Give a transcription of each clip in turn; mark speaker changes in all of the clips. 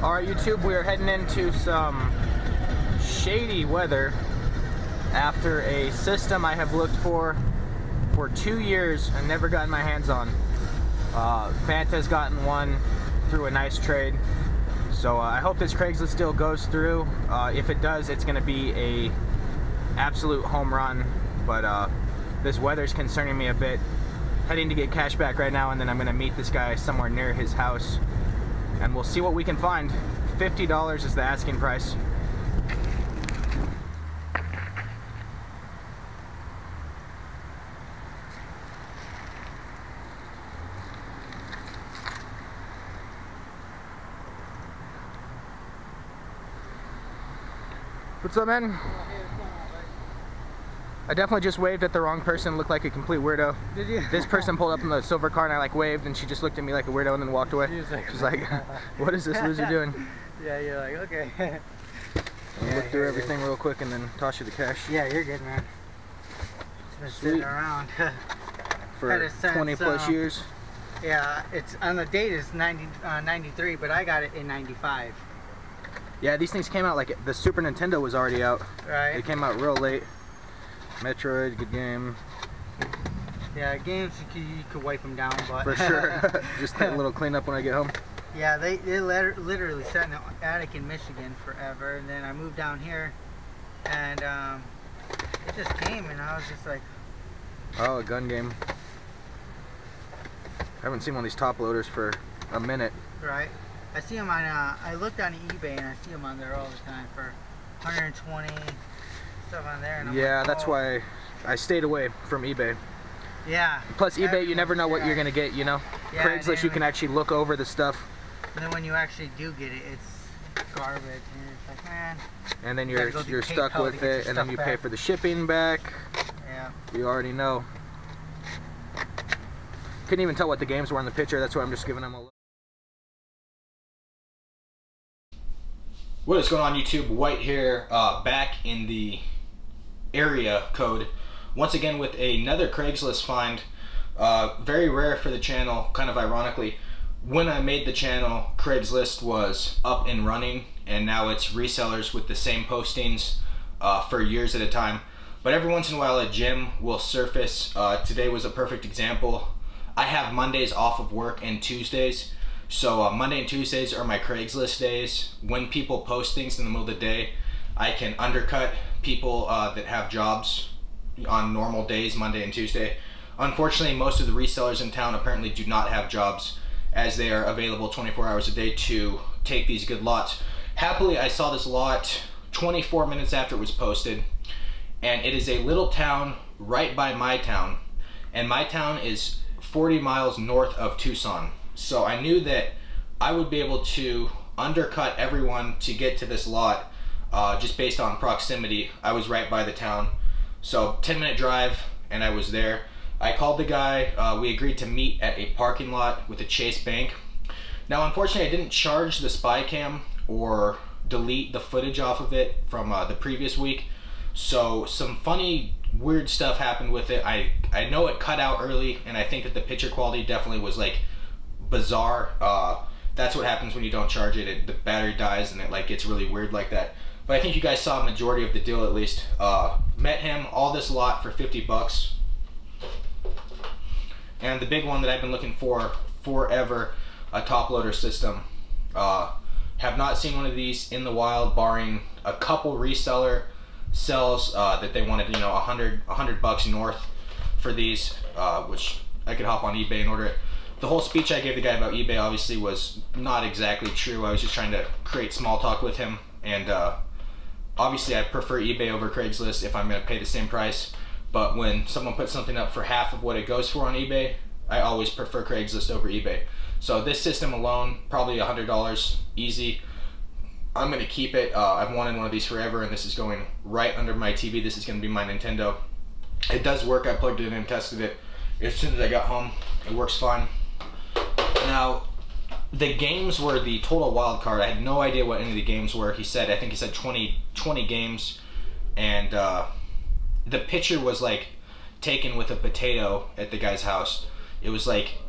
Speaker 1: Alright YouTube, we are heading into some shady weather after a system I have looked for 2 years and never gotten my hands on. Fanta's gotten one through a nice trade. So I hope this Craigslist deal goes through. If it does, it's going to be a absolute home run. But this weather's concerning me a bit. Heading to get cash back right now, and then I'm going to meet this guy somewhere near his house. And we'll see what we can find. $50 is the asking price. What's up, man? I definitely just waved at the wrong person, looked like a complete weirdo. Did you? This person pulled up in the silver car and I like waved and she just looked at me like a weirdo and then walked away. She's like, what is this loser doing?
Speaker 2: Yeah, you're like, okay.
Speaker 1: I'll look through everything real quick and then toss you the cash.
Speaker 2: Yeah, you're good, man. It's been sitting around
Speaker 1: for 20 plus years.
Speaker 2: Yeah, it's on the date is 93, but I got it in 95.
Speaker 1: Yeah, these things came out like the Super Nintendo was already out.
Speaker 2: Right.
Speaker 1: They came out real late. Metroid, good game.
Speaker 2: Yeah, games you could wipe them down, but
Speaker 1: for sure. Just a little cleanup when I get home.
Speaker 2: Yeah, they literally sat in the attic in Michigan forever, and then I moved down here, and it just came, and I was just like,
Speaker 1: oh, a gun game. I haven't seen one of these top loaders for a minute.
Speaker 2: Right. I see them on. I looked on eBay, and I see them on there all the time for 120. On there, and
Speaker 1: yeah,
Speaker 2: like,
Speaker 1: that's why I stayed away from eBay.
Speaker 2: Yeah.
Speaker 1: Plus eBay, you never know what you're gonna get, you know? Yeah, Craigslist, you can actually look over the stuff.
Speaker 2: And then when you actually do get it, it's garbage, and it's like, man.
Speaker 1: And then you're stuck with it, and then you pay for the shipping back.
Speaker 2: Yeah.
Speaker 1: You already know. Couldn't even tell what the games were in the picture, that's why I'm just giving them a look. What is going on, YouTube? White here, back in the area code once again with another Craigslist find. Very rare for the channel, kind of ironically. When I made the channel, Craigslist was up and running, and now it's resellers with the same postings for years at a time. But every once in a while a gem will surface. Today was a perfect example. I have Mondays off of work and Tuesdays, so Monday and Tuesdays are my Craigslist days. When people post things in the middle of the day, I can undercut people that have jobs on normal days, Monday and Tuesday. Unfortunately, most of the resellers in town apparently do not have jobs, as they are available 24 hours a day to take these good lots. Happily, I saw this lot 24 minutes after it was posted, and it is a little town right by my town, and my town is 40 miles north of Tucson. So I knew that I would be able to undercut everyone to get to this lot. Just based on proximity. I was right by the town, so 10-minute drive and I was there. I called the guy, we agreed to meet at a parking lot with a Chase Bank. Now unfortunately I didn't charge the spy cam or delete the footage off of it from the previous week, so some funny weird stuff happened with it. I know it cut out early, and I think that the picture quality definitely was like bizarre. That's what happens when you don't charge it. The battery dies and it like gets really weird like that. But I think you guys saw a majority of the deal at least. Met him, all this lot for 50 bucks. And the big one that I've been looking for forever, a top loader system. Have not seen one of these in the wild, barring a couple reseller sells that they wanted, you know, 100 bucks north for these, which I could hop on eBay and order it. The whole speech I gave the guy about eBay obviously was not exactly true. I was just trying to create small talk with him, and obviously I prefer eBay over Craigslist if I'm going to pay the same price, but when someone puts something up for half of what it goes for on eBay, I always prefer Craigslist over eBay. So this system alone, probably $100 easy. I'm going to keep it. I've wanted one of these forever, and this is going right under my TV. This is going to be my Nintendo. It does work. I plugged it in and tested it as soon as I got home. It works fine. Now, the games were the total wild card. I had no idea what any of the games were. He said, I think he said 20 games, and the picture was like taken with a potato at the guy's house. It was like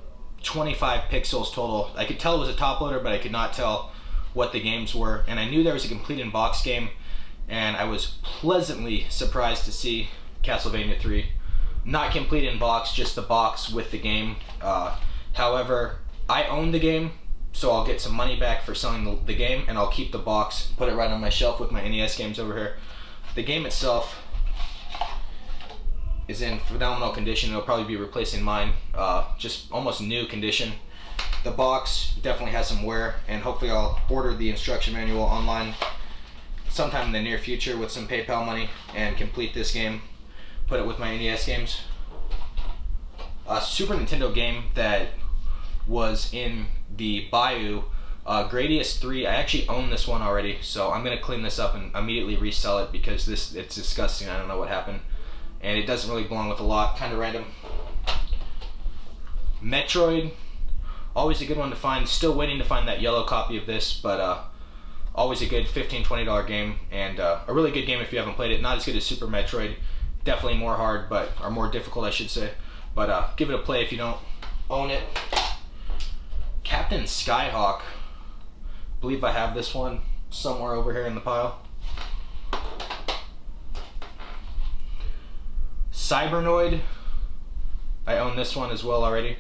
Speaker 1: 25 pixels total. I could tell it was a top loader, but I could not tell what the games were, and I knew there was a complete in box game, and I was pleasantly surprised to see Castlevania 3 not complete in box, just the box with the game. However, I own the game, so I'll get some money back for selling the game, and I'll keep the box, put it right on my shelf with my NES games over here. The game itself is in phenomenal condition. It'll probably be replacing mine, just almost new condition. The box definitely has some wear, and hopefully I'll order the instruction manual online sometime in the near future with some PayPal money and complete this game, put it with my NES games. A Super Nintendo game that was in the Bayou, Gradius 3. I actually own this one already, so I'm gonna clean this up and immediately resell it because it's disgusting. I don't know what happened, and it doesn't really belong with a lot. Kind of random. Metroid, always a good one to find. Still waiting to find that yellow copy of this, but always a good $15–20 game, and a really good game if you haven't played it. Not as good as Super Metroid, definitely more hard, or more difficult, I should say. But give it a play if you don't own it. Captain Skyhawk, I believe I have this one somewhere over here in the pile. Cybernoid, I own this one as well already.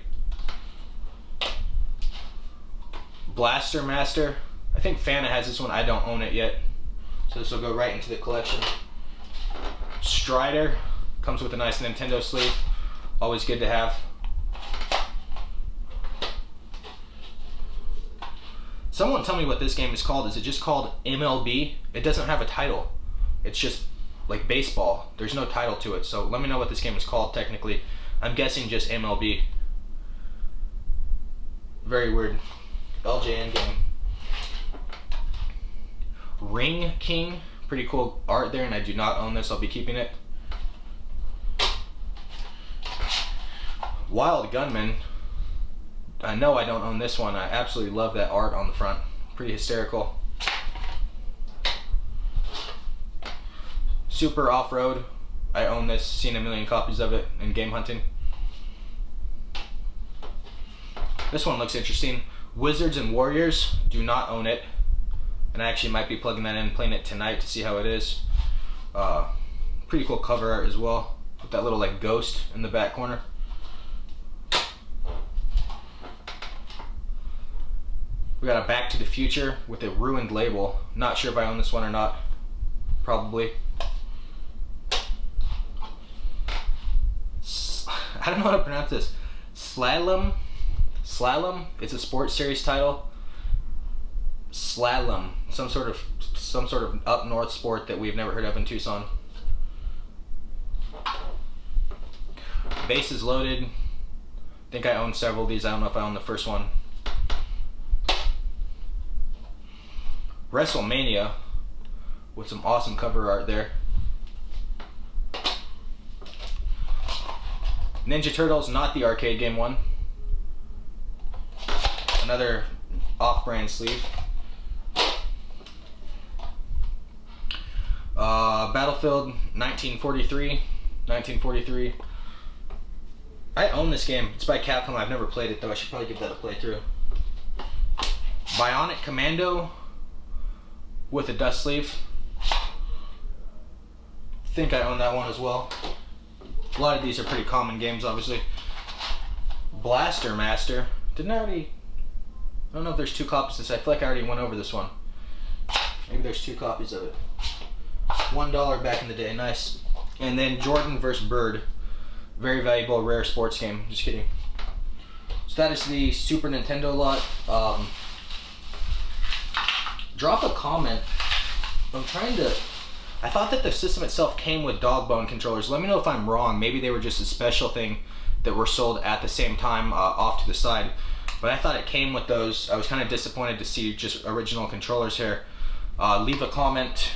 Speaker 1: Blaster Master, I think Fana has this one. I don't own it yet, so this will go right into the collection. Strider, comes with a nice Nintendo sleeve, always good to have. Someone tell me what this game is called. Is it just called MLB? It doesn't have a title. It's just like baseball. There's no title to it, so let me know what this game is called technically. I'm guessing just MLB. Very weird. LJN game. Ring King, pretty cool art there, and I do not own this. I'll be keeping it. Wild Gunman, I know I don't own this one. I absolutely love that art on the front. Pretty hysterical. Super Off-Road, I own this. Seen a million copies of it in game hunting. This one looks interesting. Wizards and Warriors, do not own it. And I actually might be plugging that in, playing it tonight to see how it is. Pretty cool cover art as well, with that little like ghost in the back corner. We got a Back to the Future with a ruined label. Not sure if I own this one or not. Probably. I don't know how to pronounce this. Slalom? It's a sports series title. Slalom. Some sort of up north sport that we've never heard of in Tucson. Bases Loaded. I think I own several of these. I don't know if I own the first one. WrestleMania, with some awesome cover art there. Ninja Turtles, not the arcade game one. Another off-brand sleeve. Battlefield 1943. I own this game. It's by Capcom. I've never played it though. I should probably give that a playthrough. Bionic Commando with a dust sleeve. I think I own that one as well. A lot of these are pretty common games, obviously. Blaster Master. Didn't I already... I don't know if there's two copies of this. I feel like I already went over this one. Maybe there's two copies of it. $1 back in the day. Nice. And then Jordan vs. Bird. Very valuable, rare sports game. Just kidding. So that is the Super Nintendo lot. Drop a comment. I thought that the system itself came with dog bone controllers. Let me know if I'm wrong. Maybe they were just a special thing that were sold at the same time off to the side. But I thought it came with those. I was kind of disappointed to see just original controllers here. Leave a comment.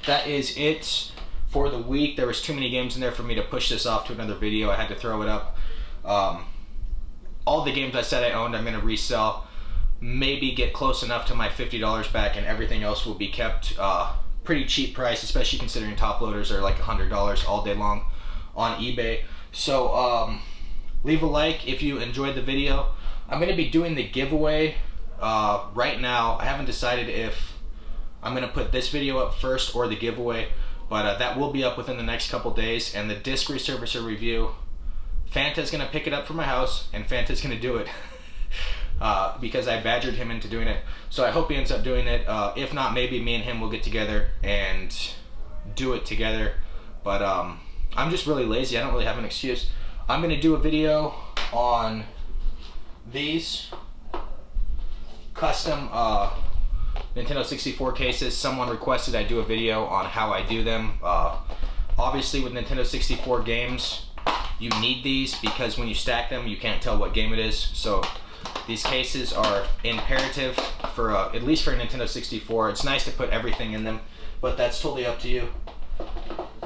Speaker 1: That is it for the week. There was too many games in there for me to push this off to another video. I had to throw it up. All the games I said I owned, I'm going to resell. Maybe get close enough to my $50 back, and everything else will be kept pretty cheap price, especially considering top loaders are like $100 all day long on eBay. So leave a like if you enjoyed the video. I'm going to be doing the giveaway right now, I haven't decided if I'm going to put this video up first or the giveaway, but that will be up within the next couple days. And the disc resurfacer review, Fanta's going to pick it up from my house, and Fanta's going to do it. Because I badgered him into doing it. So I hope he ends up doing it. If not, maybe me and him will get together and do it together. But I'm just really lazy. I don't really have an excuse. I'm going to do a video on these custom Nintendo 64 cases. Someone requested I do a video on how I do them. Obviously with Nintendo 64 games, you need these because when you stack them, you can't tell what game it is. So these cases are imperative for, at least for a Nintendo 64. It's nice to put everything in them, but that's totally up to you.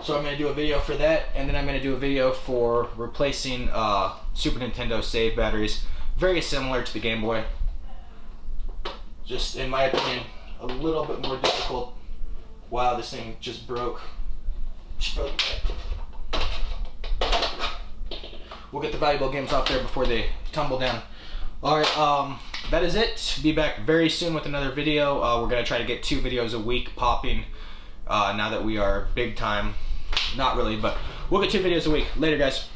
Speaker 1: So I'm going to do a video for that, and then I'm going to do a video for replacing Super Nintendo save batteries. Very similar to the Game Boy. Just, in my opinion, a little bit more difficult. Wow, this thing just broke. We'll get the valuable games off there before they tumble down. Alright, that is it. Be back very soon with another video. We're going to try to get 2 videos a week popping now that we are big time. Not really, but we'll get 2 videos a week. Later, guys.